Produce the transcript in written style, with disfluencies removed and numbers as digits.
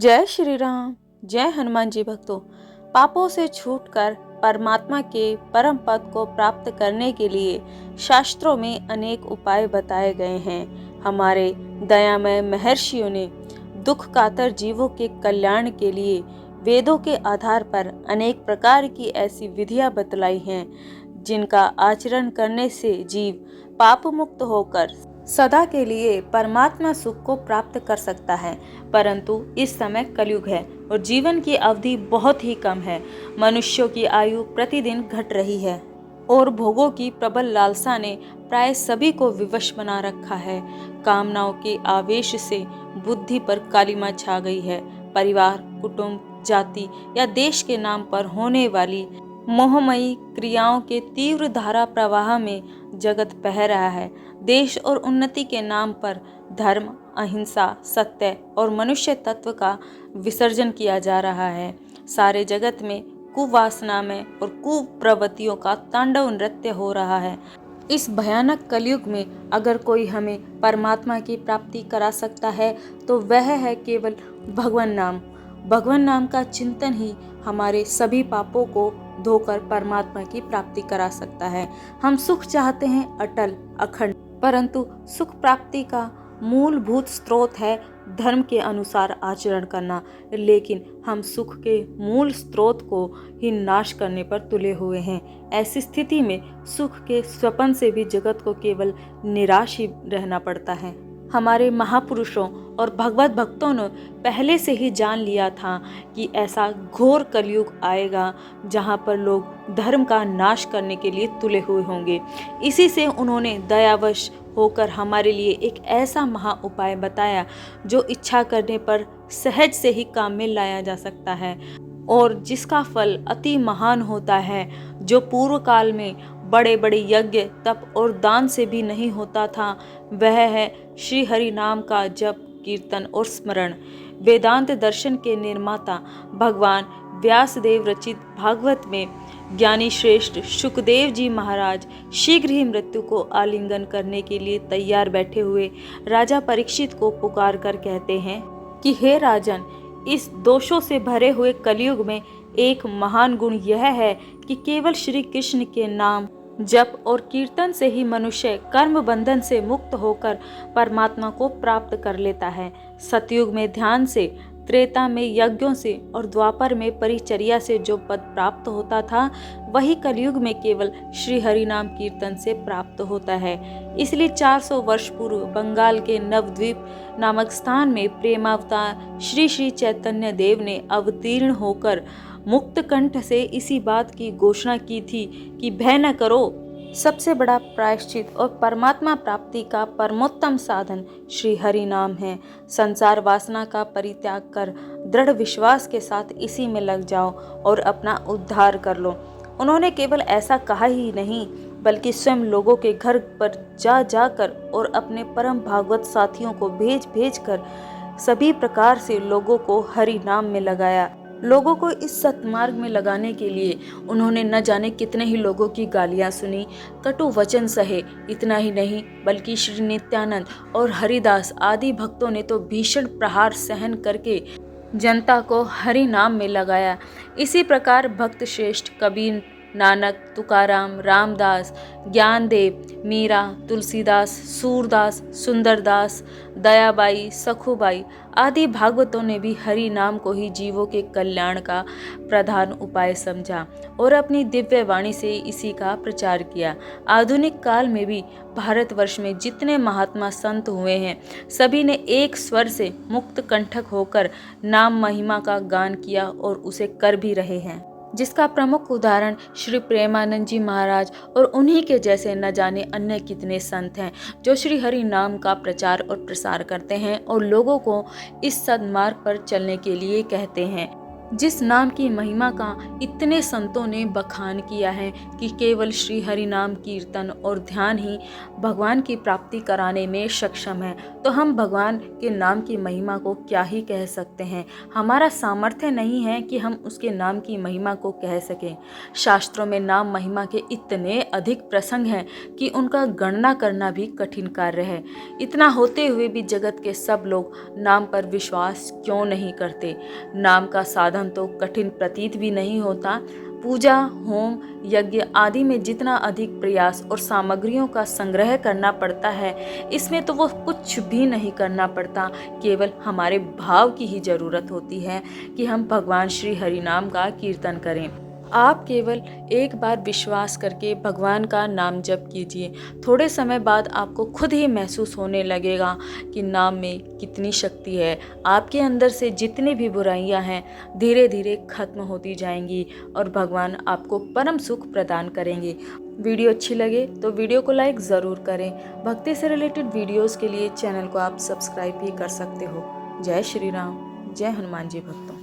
जय श्री राम। जय हनुमान जी भक्तों। पापों से छूटकर परमात्मा के परम पद को प्राप्त करने के लिए शास्त्रों में अनेक उपाय बताए गए हैं। हमारे दयामय महर्षियों ने दुख कातर जीवों के कल्याण के लिए वेदों के आधार पर अनेक प्रकार की ऐसी विधियां बतलाई हैं, जिनका आचरण करने से जीव पाप मुक्त होकर सदा के लिए परमात्मा सुख को प्राप्त कर सकता है। परंतु इस समय कलयुग है और जीवन की अवधि बहुत ही कम है। मनुष्यों की आयु प्रतिदिन घट रही है और भोगों की प्रबल लालसा ने प्राय सभी को विवश बना रखा है। कामनाओं के आवेश से बुद्धि पर कालिमा छा गई है। परिवार, कुटुंब, जाति या देश के नाम पर होने वाली मोहमयी क्रियाओं के तीव्र धारा प्रवाह में जगत बह रहा है। देश और उन्नति के नाम पर धर्म, अहिंसा, सत्य और मनुष्य तत्व का विसर्जन किया जा रहा है। सारे जगत में कुवासना में और कुप्रवृत्तियों का तांडव नृत्य हो रहा है। इस भयानक कलयुग में अगर कोई हमें परमात्मा की प्राप्ति करा सकता है तो वह है केवल भगवान नाम। भगवान नाम का चिंतन ही हमारे सभी पापों को धोकर परमात्मा की प्राप्ति करा सकता है। हम सुख चाहते हैं अटल, अखंड, परंतु सुख प्राप्ति का मूलभूत स्रोत है धर्म के अनुसार आचरण करना। लेकिन हम सुख के मूल स्रोत को ही नाश करने पर तुले हुए हैं। ऐसी स्थिति में सुख के स्वप्न से भी जगत को केवल निराश ही रहना पड़ता है। हमारे महापुरुषों और भगवत भक्तों ने पहले से ही जान लिया था कि ऐसा घोर कलयुग आएगा जहां पर लोग धर्म का नाश करने के लिए तुले हुए होंगे। इसी से उन्होंने दयावश होकर हमारे लिए एक ऐसा महा उपाय बताया जो इच्छा करने पर सहज से ही काम में लाया जा सकता है और जिसका फल अति महान होता है, जो पूर्व काल में बड़े बड़े यज्ञ, तप और दान से भी नहीं होता था। वह है श्री हरि नाम का जप, कीर्तन और स्मरण। वेदांत दर्शन के निर्माता भगवान व्यासदेव रचित भागवत में ज्ञानी श्रेष्ठ शुकदेव जी महाराज शीघ्र ही मृत्यु को आलिंगन करने के लिए तैयार बैठे हुए राजा परीक्षित को पुकार कर कहते हैं कि हे राजन, इस दोषों से भरे हुए कलयुग में एक महान गुण यह है कि केवल श्री कृष्ण के नाम, जप और कीर्तन से ही मनुष्य कर्म बंधन से मुक्त होकर परमात्मा को प्राप्त कर लेता है। सतयुग में ध्यान से, त्रेता में यज्ञों से और द्वापर में परिचर्या से जो पद प्राप्त होता था, वही कलयुग में केवल श्री हरि नाम कीर्तन से प्राप्त होता है। इसलिए 400 वर्ष पूर्व बंगाल के नवद्वीप नामक स्थान में प्रेमावतार श्री श्री चैतन्य देव ने अवतीर्ण होकर मुक्त कंठ से इसी बात की घोषणा की थी कि भय न करो। सबसे बड़ा प्रायश्चित और परमात्मा प्राप्ति का परमोत्तम साधन श्री हरि नाम है। संसार वासना का परित्याग कर दृढ़ विश्वास के साथ इसी में लग जाओ और अपना उद्धार कर लो। उन्होंने केवल ऐसा कहा ही नहीं, बल्कि स्वयं लोगों के घर पर जा जाकर और अपने परम भागवत साथियों को भेज भेज कर सभी प्रकार से लोगों को हरि नाम में लगाया। लोगों को इस सत्मार्ग में लगाने के लिए उन्होंने न जाने कितने ही लोगों की गालियां सुनी, कटु वचन सहे। इतना ही नहीं, बल्कि श्री नित्यानंद और हरिदास आदि भक्तों ने तो भीषण प्रहार सहन करके जनता को हरि नाम में लगाया। इसी प्रकार भक्त श्रेष्ठ कबीर, नानक, तुकाराम, रामदास, ज्ञानदेव, मीरा, तुलसीदास, सूरदास, सुंदरदास, दयाबाई, सखुबाई आदि भागवतों ने भी हरि नाम को ही जीवों के कल्याण का प्रधान उपाय समझा और अपनी दिव्य वाणी से इसी का प्रचार किया। आधुनिक काल में भी भारतवर्ष में जितने महात्मा संत हुए हैं, सभी ने एक स्वर से मुक्त कंठक होकर नाम महिमा का गान किया और उसे कर भी रहे हैं, जिसका प्रमुख उदाहरण श्री प्रेमानंद जी महाराज और उन्हीं के जैसे न जाने अन्य कितने संत हैं, जो श्री हरि नाम का प्रचार और प्रसार करते हैं और लोगों को इस सन्मार्ग पर चलने के लिए कहते हैं। जिस नाम की महिमा का इतने संतों ने बखान किया है कि केवल श्री हरि नाम कीर्तन और ध्यान ही भगवान की प्राप्ति कराने में सक्षम है, तो हम भगवान के नाम की महिमा को क्या ही कह सकते हैं। हमारा सामर्थ्य नहीं है कि हम उसके नाम की महिमा को कह सकें। शास्त्रों में नाम महिमा के इतने अधिक प्रसंग हैं कि उनका गणना करना भी कठिन कार्य है। इतना होते हुए भी जगत के सब लोग नाम पर विश्वास क्यों नहीं करते। नाम का साधन तो कठिन प्रतीत भी नहीं होता। पूजा, होम, यज्ञ आदि में जितना अधिक प्रयास और सामग्रियों का संग्रह करना पड़ता है, इसमें तो वो कुछ भी नहीं करना पड़ता। केवल हमारे भाव की ही जरूरत होती है कि हम भगवान श्री हरि नाम का कीर्तन करें। आप केवल एक बार विश्वास करके भगवान का नाम जप कीजिए। थोड़े समय बाद आपको खुद ही महसूस होने लगेगा कि नाम में कितनी शक्ति है। आपके अंदर से जितनी भी बुराइयां हैं धीरे धीरे खत्म होती जाएंगी और भगवान आपको परम सुख प्रदान करेंगे। वीडियो अच्छी लगे तो वीडियो को लाइक ज़रूर करें। भक्ति से रिलेटेड वीडियोस के लिए चैनल को आप सब्सक्राइब भी कर सकते हो। जय श्री राम, जय हनुमान जी भक्तों।